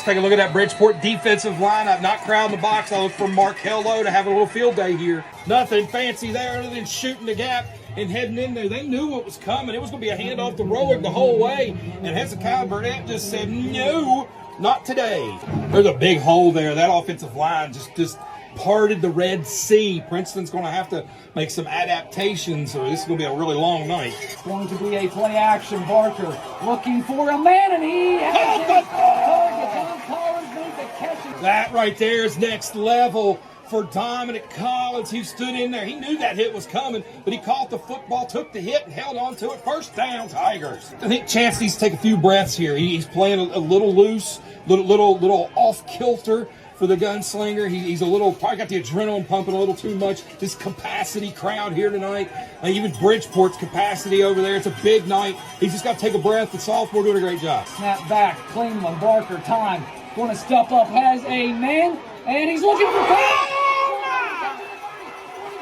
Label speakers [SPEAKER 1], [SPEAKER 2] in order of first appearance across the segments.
[SPEAKER 1] take a look at that Bridgeport defensive lineup. Not crowding the box. I look for Markel Lowe to have a little field day here. Nothing fancy there other than shooting the gap and heading in there. They knew what was coming. It was going to be a handoff to Rowan the whole way. And Hezekiah Burnett just said, no, not today. There's a big hole there. That offensive line just parted the Red Sea. Princeton's going to have to make some adaptations, or this is going to be a really long night.
[SPEAKER 2] It's going to be a play action. Barker looking for a man, and he has his target. Tom Collins made the catch.
[SPEAKER 1] That right there is next level for Dominic Collins. He stood in there. He knew that hit was coming, but he caught the football, took the hit, and held on to it. First down, Tigers. I think Chance needs to take a few breaths here. He's playing a little loose, little off kilter for the gunslinger. He's a little, probably got the adrenaline pumping a little too much. This capacity crowd here tonight, even Bridgeport's capacity over there. It's a big night. He's just got to take a breath. The sophomore doing a great job.
[SPEAKER 2] Snap back, clean one. Barker, time. Going to step up, has a man, and he's looking for Collins.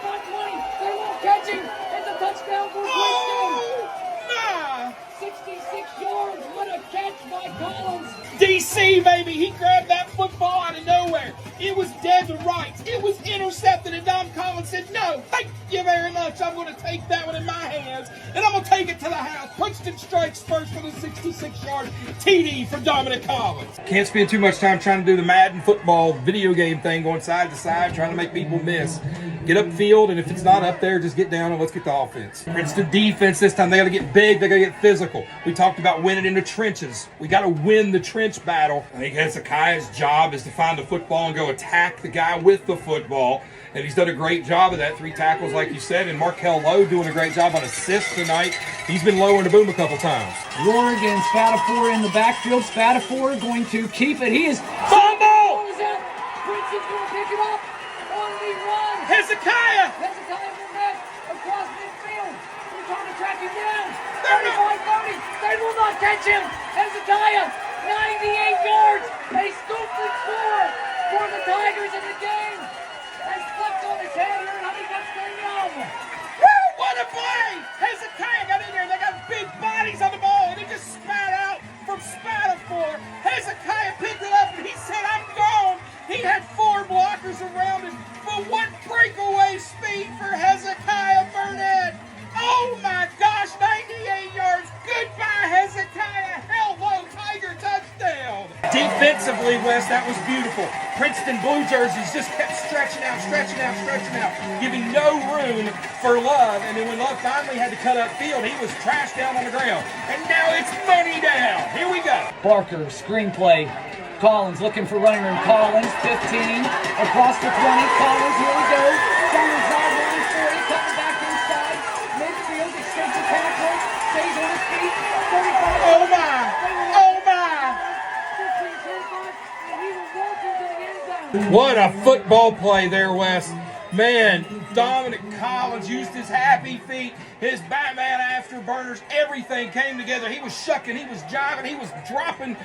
[SPEAKER 2] 25-20. They won't catch him. It's a touchdown for Princeton. 66 yards. What a catch by Collins.
[SPEAKER 1] DC, baby, he grabbed that football out of nowhere. It was dead to rights. It was intercepted, and Dom Collins said, no, thank you very much. I'm going to take that one in my hands, and I'm going to take it to the house. Princeton strikes first with a 66-yard TD for Dominic Collins. Can't spend too much time trying to do the Madden football video game thing, going side to side, trying to make people miss. Get upfield, and if it's not up there, just get down and let's get the offense. Princeton defense this time, they got to get big, they got to get physical. We talked about winning in the trenches. We got to win the trench battle. I think Hezekiah's job is to find the football and go attack the guy with the football, and he's done a great job of that. 3 tackles, like you said, and Markel Lowe doing a great job on assists tonight. He's been lowering the boom a couple times.
[SPEAKER 2] Oregon, Spatafor in the backfield. Spatafor going to keep it. He is
[SPEAKER 1] fumble!
[SPEAKER 2] Princeton's going to pick it up on the run.
[SPEAKER 1] Hezekiah
[SPEAKER 2] Burnett across midfield. They're trying to track him down. 35-30. They will not catch him. Hezekiah, 98 yards. A scooping score for the Tigers in the game. Has flipped on his head here, and I think that's going young.
[SPEAKER 1] Woo! What a play! Hezekiah got in there. They got big bodies on the ball, and it just spat out from Spatafor. Hezekiah picked it up, and he said, I'm gone. He had 4 blockers around him, but what breakaway speed for Hezekiah Burnett. Oh my gosh, 98 yards. Goodbye, Hezekiah. Hello, Tiger touchdown. Defensively, Wes, that was beautiful. Princeton blue jerseys just kept stretching out, giving no room for Love. And then when Love finally had to cut upfield, he was trashed down on the ground. And now it's money down. Here we go.
[SPEAKER 2] Barker, screenplay. Collins looking for running room. Collins, 15, across the 20. Collins, here we go. Down the sideline, 40, coming back inside. Midfield, extends the tackle, stays on his feet. 35.
[SPEAKER 1] Oh my! Oh my!
[SPEAKER 2] 15, 35, and he will walk into the end zone.
[SPEAKER 1] What a football play there, Wes. Man, Dominic Collins used his happy feet, his Batman afterburners, everything came together. He was shucking, he was jiving, he was dropping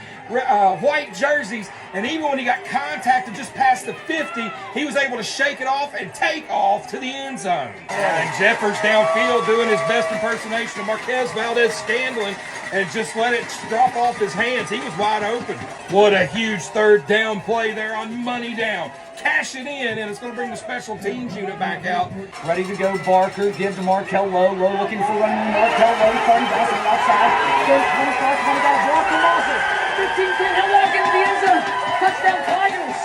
[SPEAKER 1] white jerseys, and even when he got contacted just past the 50, he was able to shake it off and take off to the end zone. And Jeffers downfield doing his best impersonation of Marquez Valdez-Scandlin and just let it drop off his hands. He was wide open. What a huge third down play there on money down. Cash it in, and it's going to bring the special teams unit back out.
[SPEAKER 2] Ready to go, Barker. Give to Markel Lowe. Lowe looking for running. Markel Lowe, 30, bouncing outside. Goes 25, 20, got a block from Moser. 15-10, he'll walk into the end zone. Touchdown, Tigers.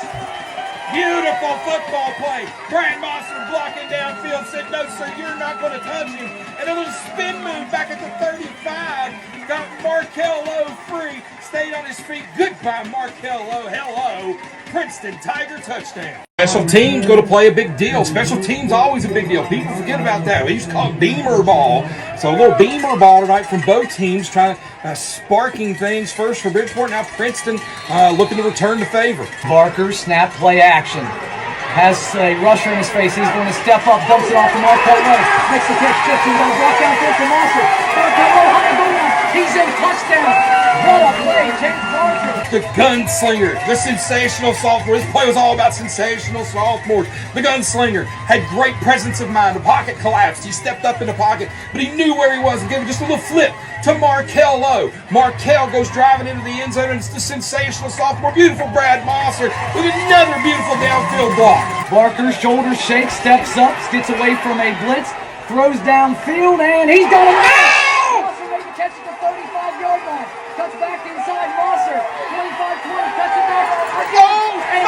[SPEAKER 1] Beautiful football play. Brad Mosser blocking downfield, said, no, sir, you're not going to touch him. And a little spin move back at the 35. Got Markel Lowe free. Stayed on his feet. Goodbye, Markel Lowe. Hello. Princeton Tiger touchdown. Special teams going to play a big deal. Special teams always a big deal. People forget about that. We used to call it Beamer ball. So a little Beamer ball tonight from both teams, trying to sparking things first for Bridgeport. Now Princeton looking to return the favor.
[SPEAKER 2] Barker, snap, play action. Has a rusher in his face. He's going to step up, dumps it off to Markel Lowe. Makes the catch, 15, going to block down field to Moser. Markel Lowe, high boom. He's in, touchdown. What a play, James Barker.
[SPEAKER 1] The gunslinger, the sensational sophomore. This play was all about sensational sophomores. The gunslinger had great presence of mind. The pocket collapsed. He stepped up in the pocket, but he knew where he was and gave him just a little flip to Markel Lowe. Markel goes driving into the end zone, and it's the sensational sophomore, beautiful Brad Mosser with another beautiful downfield block.
[SPEAKER 2] Barker, shoulder shake, steps up, gets away from a blitz, throws downfield, and he's got a Mosser made the catch at the 35-yard line. Cuts back inside Mosser. 25-20, cuts it back. And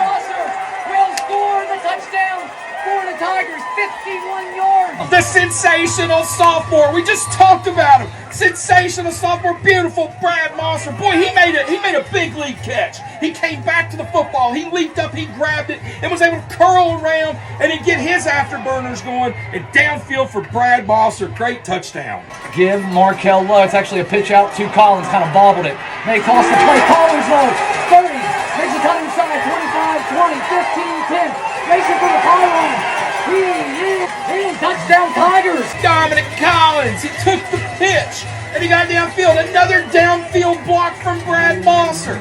[SPEAKER 2] Mosser will score the touchdown for the Tigers. 51 yards.
[SPEAKER 1] The sensational sophomore. We just talked about him. Sensational sophomore, beautiful Brad Mosser. Boy, he made a big league catch. He came back to the football. He leaped up, he grabbed it, and was able to curl around and then get his afterburners going. And downfield for Brad Mosser. Great touchdown.
[SPEAKER 2] Give Markel Lowe. It's actually a pitch out to Collins. Kind of bobbled it. May cost the play. Collins Lowe. 30. Makes a cut inside. 25, 20, 15, 10. Makes it for the pylon. He is touchdown Tigers.
[SPEAKER 1] Dominic Collins. He took the pitch and he got downfield. Another downfield block from Brad Mosser.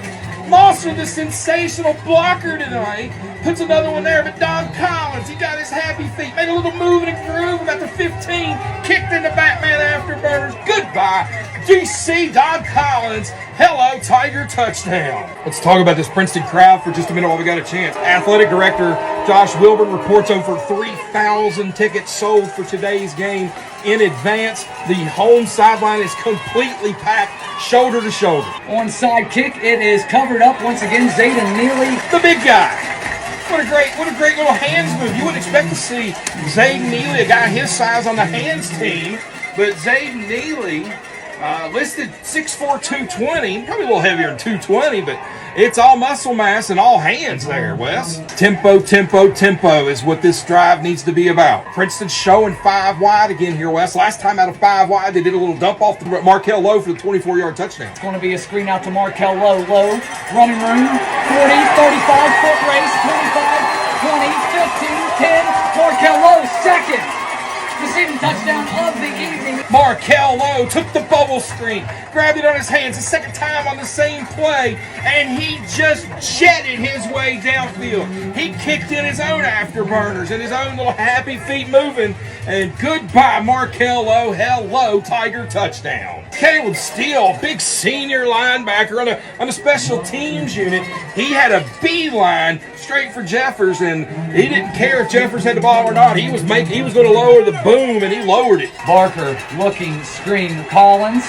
[SPEAKER 1] Mosser, the sensational blocker tonight, puts another one there, but Don Collins, he got his happy feet, made a little move and a groove about the 15, kicked into Batman Afterburners. Goodbye, DC Don Collins. Hello, Tiger touchdown. Let's talk about this Princeton crowd for just a minute while we got a chance. Athletic Director Josh Wilburn reports over 3,000 tickets sold for today's game in advance. The home sideline is completely packed, shoulder to shoulder.
[SPEAKER 2] Onside kick, it is covered up once again. Zayden Neely,
[SPEAKER 1] the big guy. What a great little hands move. You wouldn't expect to see Zayden Neely, a guy his size, on the hands team, but Zayden Neely listed 6'4", 220, probably a little heavier than 220, but it's all muscle mass and all hands there, Wes. Tempo, tempo, tempo is what this drive needs to be about. Princeton's showing 5 wide again here, Wes. Last time out of 5 wide, they did a little dump off to Markel Lowe for the 24-yard touchdown.
[SPEAKER 2] It's going to be a screen out to Markel Lowe. Lowe, running room, 40, 35, foot race, 25, 20, 15, 10. Markel Lowe, second receiving touchdown of the evening.
[SPEAKER 1] Markel Lowe took the bubble screen, grabbed it on his hands, the second time on the same play, and he just jetted his way downfield. He kicked in his own afterburners and his own little happy feet moving, and goodbye, Markel Lowe. Hello, Tiger touchdown. Caleb Steele, big senior linebacker on the special teams unit. He had a beeline straight for Jeffers, and he didn't care if Jeffers had the ball or not. He was going to lower the boom, and he lowered it.
[SPEAKER 2] Barker looking screen. Collins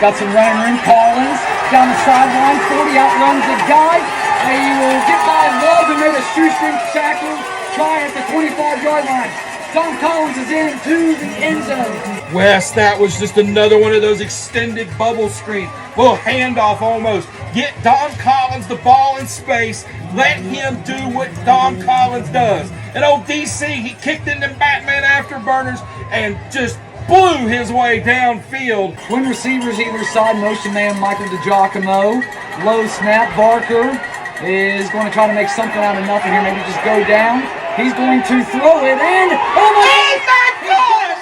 [SPEAKER 2] got some running room. Collins down the sideline. 40 outruns the guy. He will get by Love and made a shoestring tackle. Try at the 25-yard line. Don Collins is into the end zone.
[SPEAKER 1] Wes, that was just another one of those extended bubble screens. Little handoff almost. Get Don Collins the ball in space. Let him do what Don Collins does. And old DC, he kicked into Batman Afterburners and just blew his way downfield.
[SPEAKER 2] Twin receivers either side, motion man Michael DiGiacomo. Low snap, Barker is going to try to make something out of nothing here. Maybe just go down. He's going to throw it, and oh my gosh!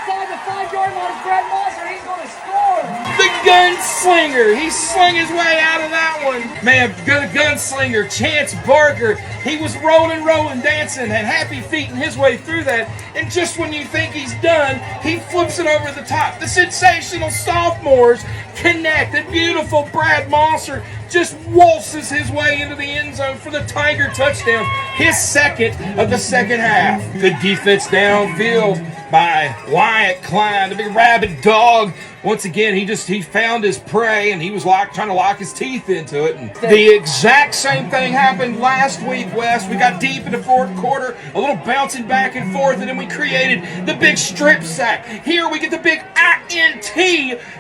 [SPEAKER 2] Inside the 5-yard line is Brad Mosser. He's going to score.
[SPEAKER 1] The gunslinger. He slung his way out of that one. Man, good gunslinger. Chance Barker. He was rolling, dancing, had happy feet in his way through that. And just when you think he's done, he flips it over the top. The sensational sophomores connect. And beautiful Brad Mosser just waltzes his way into the end zone for the Tiger touchdown. His second of the second half. Good defense downfield by Wyatt Klein, the big rabid dog. Once again, he found his prey, and he was trying to lock his teeth into it. And the exact same thing happened last week, Wes. We got deep in the fourth quarter, a little bouncing back and forth, and then we created the big strip sack. Here we get the big INT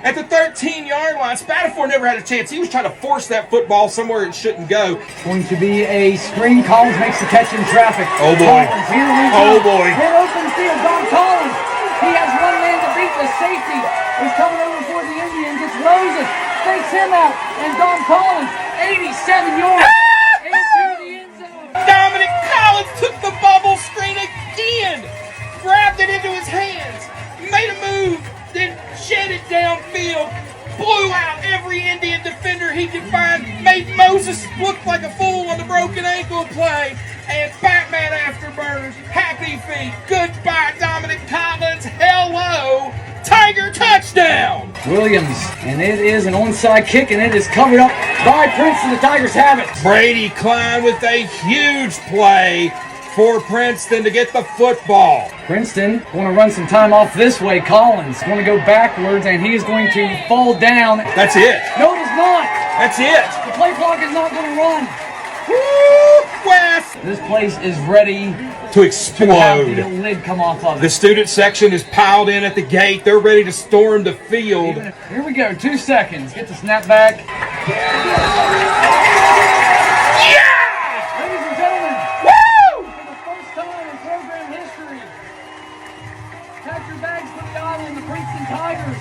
[SPEAKER 1] at the 13-yard line. Spatafor never had a chance. He was trying to force that football somewhere it shouldn't go.
[SPEAKER 2] Going to be a screen. Collins makes the catch in traffic.
[SPEAKER 1] Oh, boy.
[SPEAKER 2] Collins, here we go.
[SPEAKER 1] Oh, boy.
[SPEAKER 2] Hit open field. Don Collins. He has one man to beat. The safety is coming over for the Indians. It's Rosen. Fakes him out. And Don Collins, 87 yards into the end zone.
[SPEAKER 1] Dominic Collins took the bubble screen again. Grabbed it into his hands. Made a move. Then jetted downfield. Blew out every Indian defender he could find. broken ankle play, and Batman Afterburners, happy feet, goodbye Dominic Collins, hello, Tiger touchdown!
[SPEAKER 2] Williams, and it is an onside kick, and it is covered up by Princeton. The Tigers have it.
[SPEAKER 1] Brady Klein with a huge play for Princeton to get the football.
[SPEAKER 2] Princeton going to run some time off this way. Collins going to go backwards, and he is going to fall down.
[SPEAKER 1] That's it.
[SPEAKER 2] No, it is not.
[SPEAKER 1] That's it.
[SPEAKER 2] The play clock is not going to run.
[SPEAKER 1] Woo, Wes!
[SPEAKER 2] This place is ready
[SPEAKER 1] To
[SPEAKER 2] to have the
[SPEAKER 1] explode.
[SPEAKER 2] lid come off of
[SPEAKER 1] The
[SPEAKER 2] it.
[SPEAKER 1] student section is piled in at the gate. They're ready to storm the field.
[SPEAKER 2] Here we go. 2 seconds. Get the snap back.
[SPEAKER 1] Yeah!
[SPEAKER 2] Ladies and gentlemen,
[SPEAKER 1] Woo!
[SPEAKER 2] for the first time in program history, pack your bags for the island. The Princeton Tigers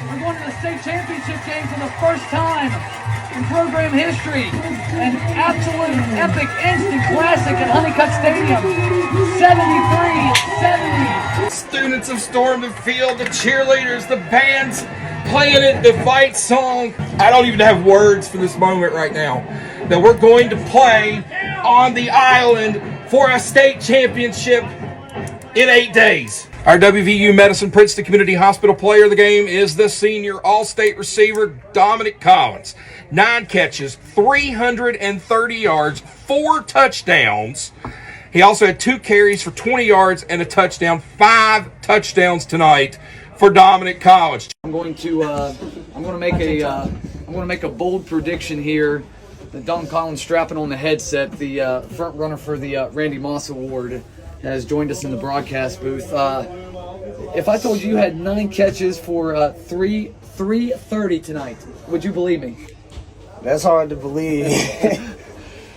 [SPEAKER 2] are going to the state championship game for the first time in program history. An absolute epic instant classic at Honeycutt Stadium. 73-70.
[SPEAKER 1] Students have stormed the field, the cheerleaders, the bands playing it, the fight song. I don't even have words for this moment right now. That we're going to play on the island for a state championship in 8 days. Our WVU Medicine Princeton Community Hospital player of the game is the senior all-state receiver, Dominic Collins. 9 catches, 330 yards, 4 touchdowns. He also had 2 carries for 20 yards and a touchdown. 5 touchdowns tonight for Dominic Collins.
[SPEAKER 2] I'm going to make a bold prediction here. That Don Collins, strapping on the headset, the front runner for the Randy Moss Award, has joined us in the broadcast booth. If I told you had 9 catches for 330 tonight, would you believe me?
[SPEAKER 3] That's hard to believe.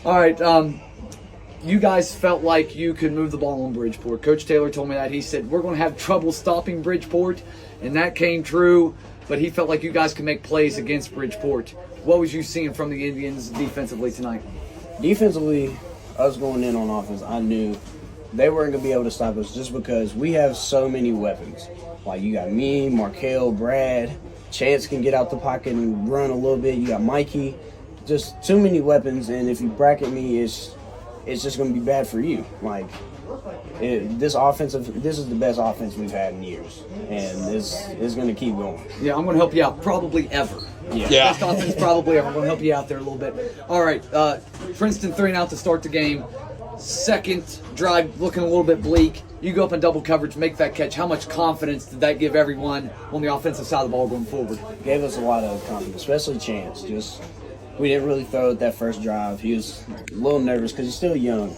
[SPEAKER 2] All right. You guys felt like you could move the ball on Bridgeport. Coach Taylor told me that. He said, we're going to have trouble stopping Bridgeport, and that came true, but he felt like you guys could make plays against Bridgeport. What was you seeing from the Indians defensively tonight?
[SPEAKER 3] Defensively, us going in on offense, I knew they weren't going to be able to stop us just because we have so many weapons. Like, you got me, Markel, Brad, Chance can get out the pocket and run a little bit. You got Mikey. Just too many weapons, and if you bracket me, it's just going to be bad for you. Like, this is the best offense we've had in years, and it's going to keep going.
[SPEAKER 2] Yeah, I'm going to help you out. Probably ever.
[SPEAKER 1] Yeah.
[SPEAKER 2] Best offense probably ever. I'm going to help you out there a little bit. All right, Princeton 3 and out to start the game. Second drive looking a little bit bleak. You go up in double coverage, make that catch. How much confidence did that give everyone on the offensive side of the ball going forward?
[SPEAKER 3] Gave us a lot of confidence, especially Chance. We didn't really throw it that first drive. He was a little nervous because he's still young.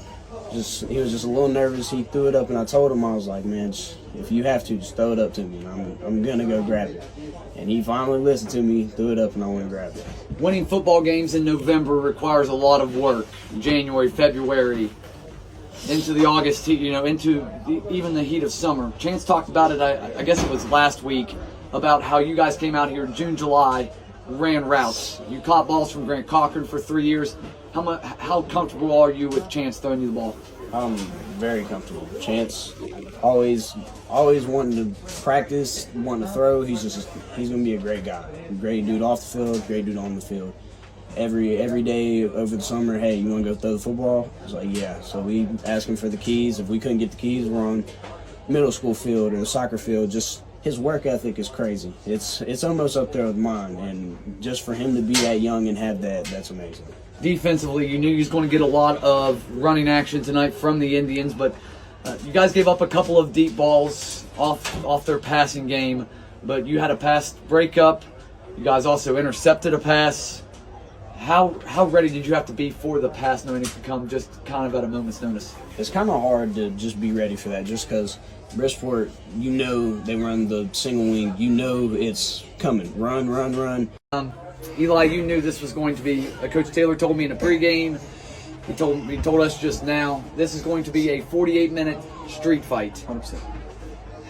[SPEAKER 3] He was just a little nervous. He threw it up, and I told him, I was like, man, if you have to, just throw it up to me. I'm going to go grab it. And he finally listened to me, threw it up, and I went and grabbed it.
[SPEAKER 2] Winning football games in November requires a lot of work. January, February, into the August, into even the heat of summer. Chance talked about it, I guess it was last week, about how you guys came out here June, July, ran routes. You caught balls from Grant Cochran for 3 years. How comfortable are you with Chance throwing you the ball?
[SPEAKER 3] I'm very comfortable. Chance always wanting to practice, wanting to throw. He's going to be a great guy. Great dude off the field, great dude on the field. Every day over the summer, hey, you want to go throw the football? I was like, yeah. So we asked him for the keys. If we couldn't get the keys, we're on middle school field or the soccer field. Just his work ethic is crazy. It's almost up there with mine. And just for him to be that young and have that's amazing.
[SPEAKER 2] Defensively, you knew you was going to get a lot of running action tonight from the Indians, but you guys gave up a couple of deep balls off their passing game, but you had a pass breakup. You guys also intercepted a pass. How ready did you have to be for the pass, knowing it could come just kind of at a moment's notice?
[SPEAKER 3] It's kind of hard to just be ready for that, just because Bridgeport, they run the single wing. It's coming. Run.
[SPEAKER 2] Eli, you knew this was going to be. Coach Taylor told me in a pregame. He told us just now. This is going to be a 48-minute street fight. 100%.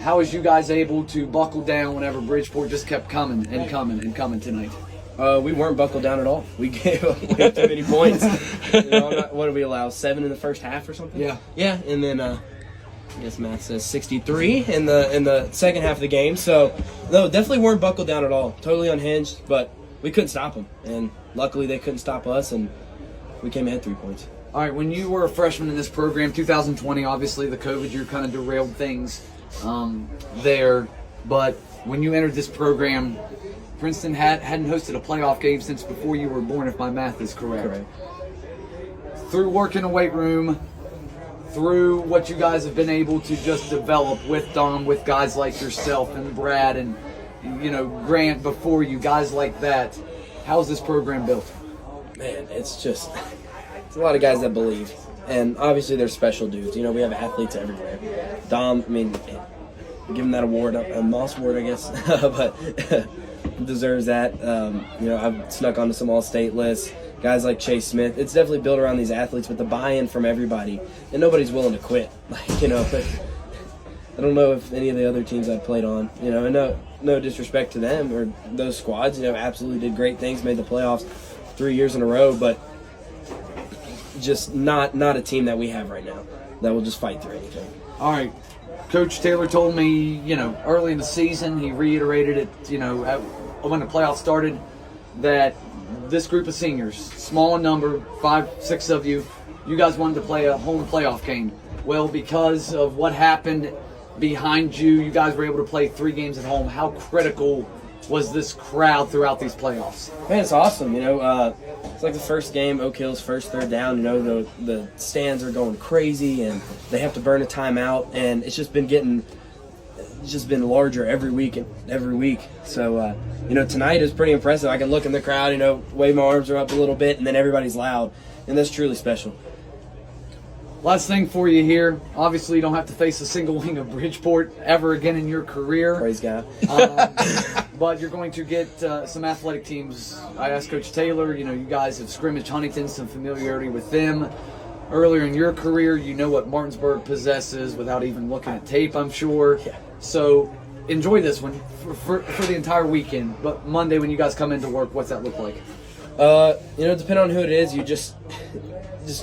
[SPEAKER 2] How was you guys able to buckle down whenever Bridgeport just kept coming tonight?
[SPEAKER 4] We weren't buckled down at all. We gave up way too many points. What did we allow? 7 in the first half or something?
[SPEAKER 2] Yeah.
[SPEAKER 4] Yeah, and then I guess math says 63 in the second half of the game. So no, definitely weren't buckled down at all. Totally unhinged, but we couldn't stop them, and luckily they couldn't stop us, and we came ahead 3 points.
[SPEAKER 2] All right, when you were a freshman in this program, 2020, obviously the COVID year kind of derailed things there. But when you entered this program, Princeton hadn't hosted a playoff game since before you were born, if my math is correct. Through work in a weight room, through what you guys have been able to just develop with Dom, with guys like yourself and Brad and, Grant before you, guys like that, how's this program built?
[SPEAKER 4] Man, it's a lot of guys that believe. And obviously they're special dudes. We have athletes everywhere. Dom, give him that award, a Moss Award, I guess, but deserves that. I've snuck onto some all-state lists. Guys like Chase Smith. It's definitely built around these athletes with the buy-in from everybody, and nobody's willing to quit. I don't know if any of the other teams I've played on, and no disrespect to them or those squads, absolutely did great things, made the playoffs 3 years in a row, but just not a team that we have right now that will just fight through anything.
[SPEAKER 2] All right. Coach Taylor told me, early in the season, he reiterated it, when the playoffs started, that this group of seniors, small in number, 5, 6 of you guys wanted to play a home playoff game. Well, because of what happened behind you, you guys were able to play 3 games at home. How critical was this crowd throughout these playoffs?
[SPEAKER 4] Man, it's awesome. It's like the first game, Oak Hill's first third down. The stands are going crazy, and they have to burn a timeout, and it's just been larger every week. So, tonight is pretty impressive. I can look in the crowd, wave my arms are up a little bit, and then everybody's loud, and that's truly special.
[SPEAKER 2] Last thing for you here. Obviously, you don't have to face a single wing of Bridgeport ever again in your career.
[SPEAKER 4] Praise God.
[SPEAKER 2] But you're going to get some athletic teams. I asked Coach Taylor, you guys have scrimmaged Huntington, some familiarity with them. Earlier in your career, you know what Martinsburg possesses without even looking at tape, I'm sure.
[SPEAKER 4] Yeah.
[SPEAKER 2] So enjoy this one for the entire weekend. But Monday when you guys come into work, what's that look like?
[SPEAKER 4] Depending on who it is, you just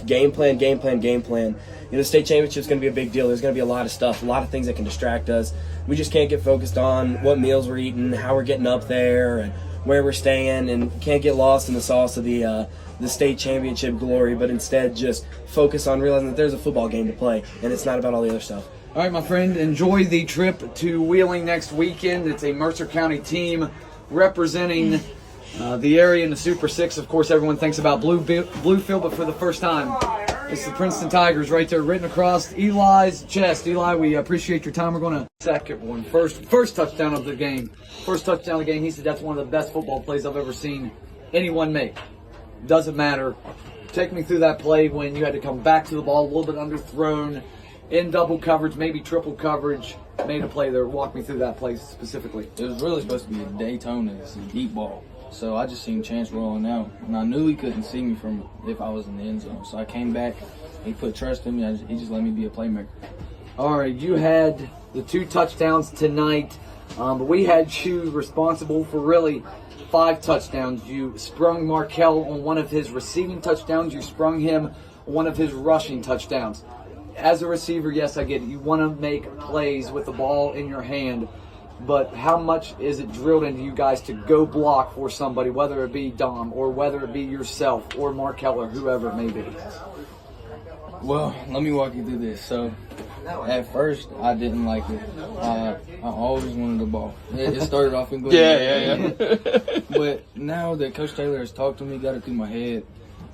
[SPEAKER 4] game plan. The state championship's going to be a big deal. There's going to be a lot of stuff, a lot of things that can distract us. We just can't get focused on what meals we're eating, how we're getting up there, and where we're staying, and can't get lost in the sauce of the state championship glory, but instead just focus on realizing that there's a football game to play, and it's not about all the other stuff.
[SPEAKER 2] All right, my friend, enjoy the trip to Wheeling next weekend. It's a Mercer County team representing the area in the Super 6. Of course, everyone thinks about Bluefield, but for the first time, it's the Princeton Tigers right there written across Eli's chest. Eli, we appreciate your time. We're going to second one. First touchdown of the game. First touchdown of the game. He said that's one of the best football plays I've ever seen anyone make. Doesn't matter. Take me through that play when you had to come back to the ball, a little bit underthrown, in double coverage, maybe triple coverage. Made a play there. Walk me through that play specifically.
[SPEAKER 5] It was really supposed to be a Daytona. It's a deep ball. So I just seen Chance rolling out. And I knew he couldn't see me from if I was in the end zone. So I came back. He put trust in me. He just let me be a playmaker.
[SPEAKER 2] All right, you had the 2 touchdowns tonight. But we had you responsible for really 5 touchdowns. You sprung Markel on one of his receiving touchdowns. You sprung him on one of his rushing touchdowns. As a receiver, yes, I get it. You want to make plays with the ball in your hand. But how much is it drilled into you guys to go block for somebody, whether it be Dom or whether it be yourself or Markel or whoever it may be?
[SPEAKER 5] Well, let me walk you through this. So at first, I didn't like it. I always wanted the ball. It started off in good.
[SPEAKER 1] Yeah.
[SPEAKER 5] But now that Coach Taylor has talked to me, got it through my head,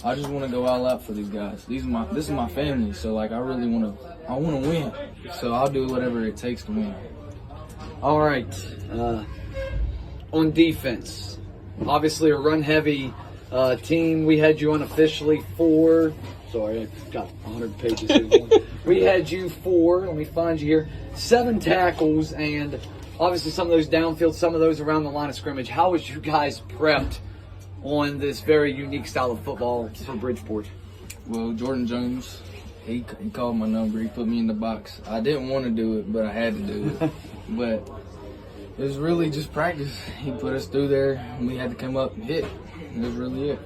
[SPEAKER 5] I just want to go all out for these guys. This is my family, so I really want to win. So I'll do whatever it takes to win.
[SPEAKER 2] All right. On defense, obviously a run-heavy team. We had you unofficially 4. Sorry, I've got 100 pages here. We had you 4. Let me find you here. 7 tackles, and obviously some of those downfield, some of those around the line of scrimmage. How was you guys prepped on this very unique style of football for Bridgeport?
[SPEAKER 5] Well, Jordan Jones, he called my number. He put me in the box. I didn't want to do it, but I had to do it. But it was really just practice. He put us through there, and we had to come up and hit. It was really it.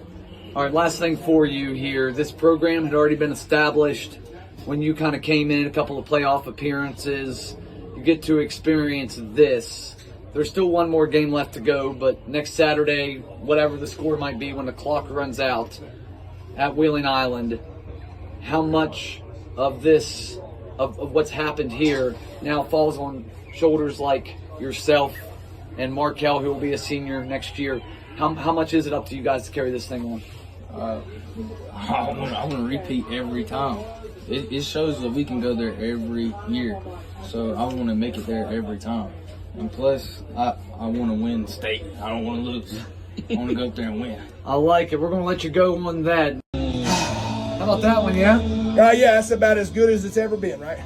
[SPEAKER 2] All right, last thing for you here. This program had already been established when you kind of came in, a couple of playoff appearances. You get to experience this. There's still one more game left to go, but next Saturday, whatever the score might be when the clock runs out at Wheeling Island,
[SPEAKER 6] how much of this, of what's happened here, now falls on shoulders like yourself and Markel, who will be a senior next year. How much is it up to you guys to carry this thing on?
[SPEAKER 5] I want to repeat every time. It shows that we can go there every year. So I want to make it there every time. And plus, I want to win state. I don't want to lose. I want to go up there and win.
[SPEAKER 6] I like it. We're going to let you go on that. How about that one, yeah?
[SPEAKER 1] Yeah, that's about as good as it's ever been, right?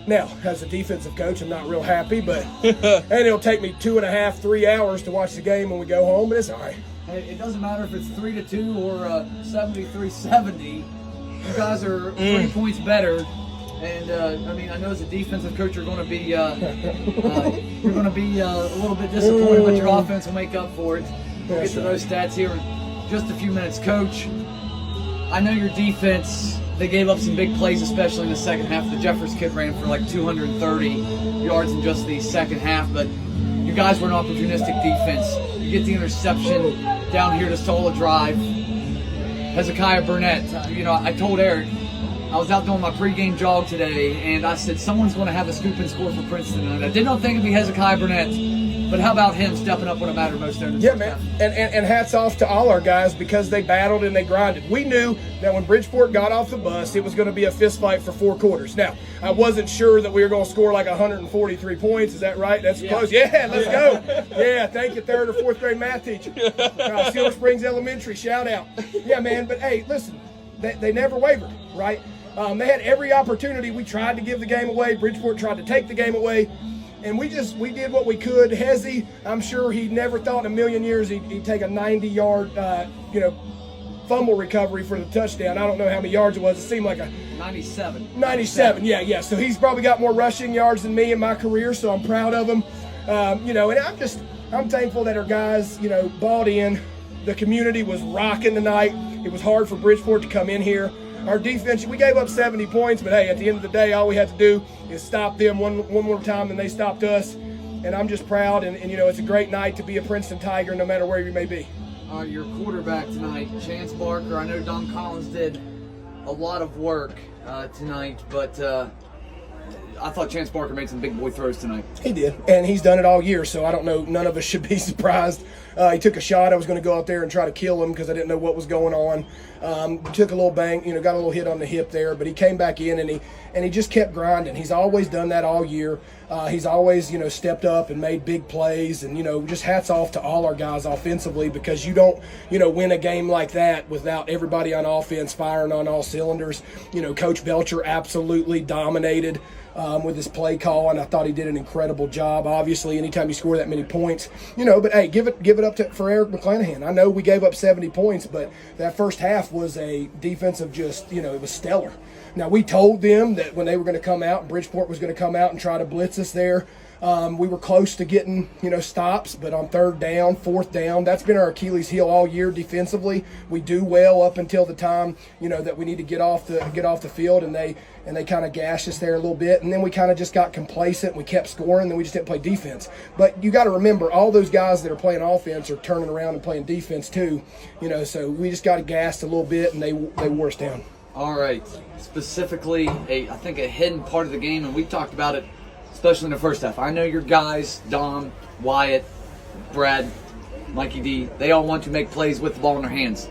[SPEAKER 1] Now, as a defensive coach, I'm not real happy, but and it'll take me 2.5, 3 hours to watch the game when we go home, but it's all right.
[SPEAKER 6] Hey, it doesn't matter if it's 3-2 or 73-70. You guys are 3 points better. And I mean, I know as a defensive coach, you're going to be a little bit disappointed, but your offense will make up for it. We'll get to those stats here in just a few minutes. Coach, I know your defense, they gave up some big plays, especially in the second half. The Jeffers kid ran for like 230 yards in just the second half, but you guys were an opportunistic defense. You get the interception down here to stall a drive. Hezekiah Burnett, I told Eric, I was out doing my pregame jog today, and I said, someone's going to have a scoop and score for Princeton. And I did not think it'd be Hezekiah Burnett, but how about him stepping up when it mattered most?
[SPEAKER 1] Yeah, man. And hats off to all our guys because they battled and they grinded. We knew that when Bridgeport got off the bus, it was going to be a fist fight for 4 quarters. Now, I wasn't sure that we were going to score like 143 points. Is that right? That's close. Yeah, let's go. Yeah, thank you, 3rd or 4th grade math teacher. Silver Springs Elementary, shout out. Yeah, man. But, hey, listen, they never wavered, right? They had every opportunity. We tried to give the game away. Bridgeport tried to take the game away. And we did what we could. Hezzy, I'm sure he never thought in a million years he'd take a 90-yard, fumble recovery for the touchdown. I don't know how many yards it was. It seemed like a
[SPEAKER 6] 97.
[SPEAKER 1] 97, yeah. So he's probably got more rushing yards than me in my career, so I'm proud of him. And I'm thankful that our guys, bought in. The community was rocking tonight. It was hard for Bridgeport to come in here. Our defense, we gave up 70 points, but hey, at the end of the day, all we had to do is stop them one more time than they stopped us. And I'm just proud, and it's a great night to be a Princeton Tiger no matter where you may be.
[SPEAKER 6] Your quarterback tonight, Chance Barker, I know Don Collins did a lot of work tonight, but I thought Chance Barker made some big boy throws tonight.
[SPEAKER 1] He did, and he's done it all year, so I don't know, none of us should be surprised. He took a shot. I was going to go out there and try to kill him because I didn't know what was going on. Took a little bang, got a little hit on the hip there, but he came back in and he just kept grinding. He's always done that all year. He's always, stepped up and made big plays, and, just hats off to all our guys offensively because you don't, win a game like that without everybody on offense firing on all cylinders. Coach Belcher absolutely dominated with his play call, and I thought he did an incredible job. Obviously, anytime you score that many points, but hey, give it up for Eric McClanahan. I know we gave up 70 points, but that first half was a defensive it was stellar. Now, we told them that when they were going to come out, and Bridgeport was going to come out and try to blitz us there. We were close to getting, stops, but on 3rd down, 4th down, that's been our Achilles heel all year defensively. We do well up until the time, that we need to get off the field, and they kind of gashed us there a little bit, and then we kind of just got complacent. We kept scoring, then we just didn't play defense. But you got to remember, all those guys that are playing offense are turning around and playing defense too, so we just got gassed a little bit, and they wore us down.
[SPEAKER 6] All right, specifically, I think a hidden part of the game, and we talked about it, especially in the first half. I know your guys, Dom, Wyatt, Brad, Mikey D, they all want to make plays with the ball in their hands.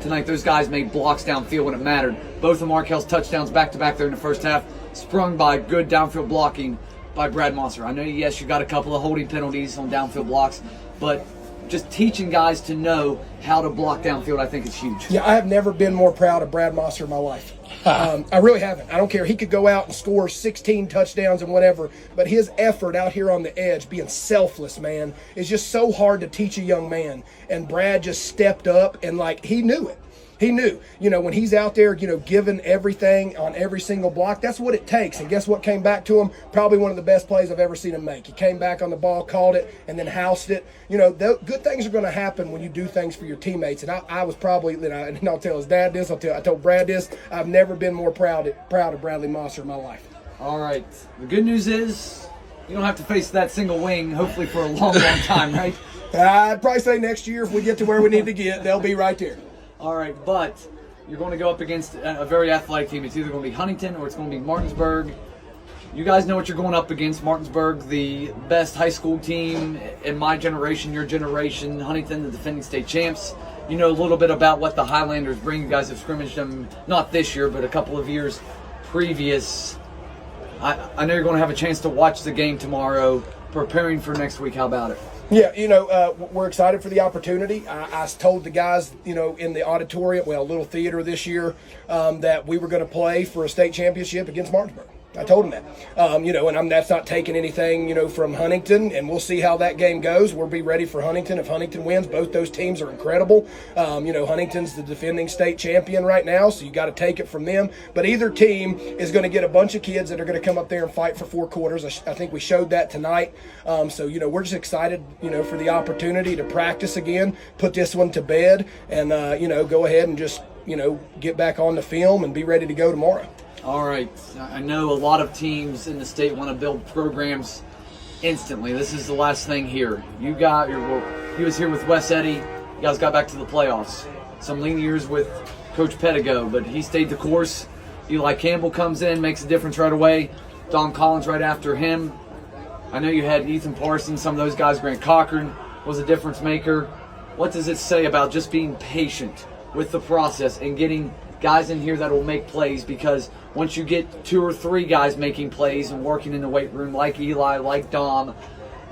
[SPEAKER 6] Tonight, those guys made blocks downfield when it mattered. Both of Markel's touchdowns back-to-back there in the first half, sprung by good downfield blocking by Brad Monster. I know, yes, you got a couple of holding penalties on downfield blocks, but just teaching guys to know how to block downfield, I think is huge.
[SPEAKER 1] Yeah, I have never been more proud of Brad Monster in my life. I really haven't. I don't care. He could go out and score 16 touchdowns and whatever, but his effort out here on the edge, being selfless, man, is just so hard to teach a young man. And Brad just stepped up and, he knew it. He knew, when he's out there, giving everything on every single block, that's what it takes. And guess what came back to him? Probably one of the best plays I've ever seen him make. He came back on the ball, called it, and then housed it. Good things are going to happen when you do things for your teammates. And I was probably, and I'll tell his dad this, I told Brad this, I've never been more proud of Bradley Monster in my life.
[SPEAKER 6] All right. The good news is you don't have to face that single wing, hopefully for a long, long time, right?
[SPEAKER 1] I'd probably say next year if we get to where we need to get, they'll be right there.
[SPEAKER 6] All right, but You're going to go up against a very athletic team. It's either going to be Huntington or it's going to be Martinsburg. You guys know what you're going up against. Martinsburg, the best high school team in my generation, your generation. Huntington, the defending state champs. You know a little bit about what the Highlanders bring. You guys have scrimmaged them, not this year, but a couple of years previous. I know you're going to have a chance to watch the game tomorrow, preparing for next week. How about it?
[SPEAKER 7] Yeah, we're excited for the opportunity. I told the guys, in the auditorium, little theater this year, that we were going to play for a state championship against Martinsburg. I told them that, and that's not taking anything, from Huntington, and we'll see how that game goes. We'll be ready for Huntington. If Huntington wins, both those teams are incredible. Huntington's the defending state champion right now, so you got to take it from them. But either team is going to get a bunch of kids that are going to come up there and fight for 4 quarters. I think we showed that tonight. So we're just excited, for the opportunity to practice again, put this one to bed, and, go ahead and just, get back on the film and be ready to go tomorrow.
[SPEAKER 6] All right. I know a lot of teams in the state want to build programs instantly. This is the last thing here. He was here with Wes Eddy. You guys got back to the playoffs. Some lean years with Coach Pedigo, but he stayed the course. Eli Campbell comes in, makes a difference right away. Don Collins right after him. I know you had Ethan Parsons, some of those guys. Grant Cochran was a difference maker. What does it say about just being patient with the process and getting guys in here that will make plays? Because once you get 2 or 3 guys making plays and working in the weight room, like Eli, like Dom,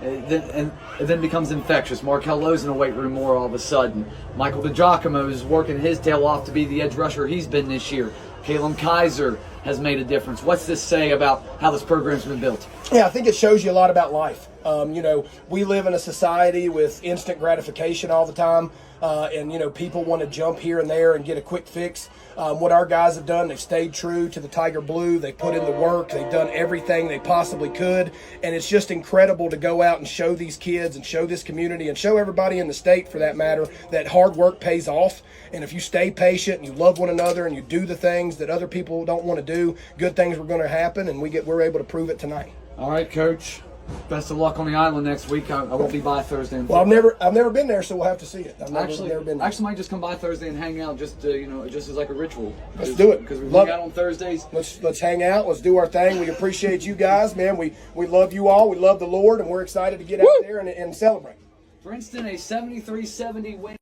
[SPEAKER 6] it then becomes infectious. Markel Lowe's in the weight room more all of a sudden. Michael DiGiacomo is working his tail off to be the edge rusher he's been this year. Caleb Kaiser has made a difference. What's this say about how this program's been built?
[SPEAKER 7] Yeah, I think it shows you a lot about life. We live in a society with instant gratification all the time. And people want to jump here and there and get a quick fix. What our guys have done, they've stayed true to the Tiger Blue. They put in the work. They've done everything they possibly could. And it's just incredible to go out and show these kids and show this community and show everybody in the state, for that matter, that hard work pays off. And if you stay patient and you love one another and you do the things that other people don't want to do, good things are going to happen, and we're able to prove it tonight.
[SPEAKER 6] All right, Coach. Best of luck on the island next week. I won't be by Thursday.
[SPEAKER 7] Well, I've never been there, so we'll have to see it. I've never been there.
[SPEAKER 6] Actually, might just come by Thursday and hang out, just as like a ritual.
[SPEAKER 7] Let's do it
[SPEAKER 6] because we hang out on Thursdays.
[SPEAKER 7] Let's hang out. Let's do our thing. We appreciate you guys, man. We love you all. We love the Lord, and we're excited to get out there and celebrate.
[SPEAKER 6] Princeton, a 73-70 win.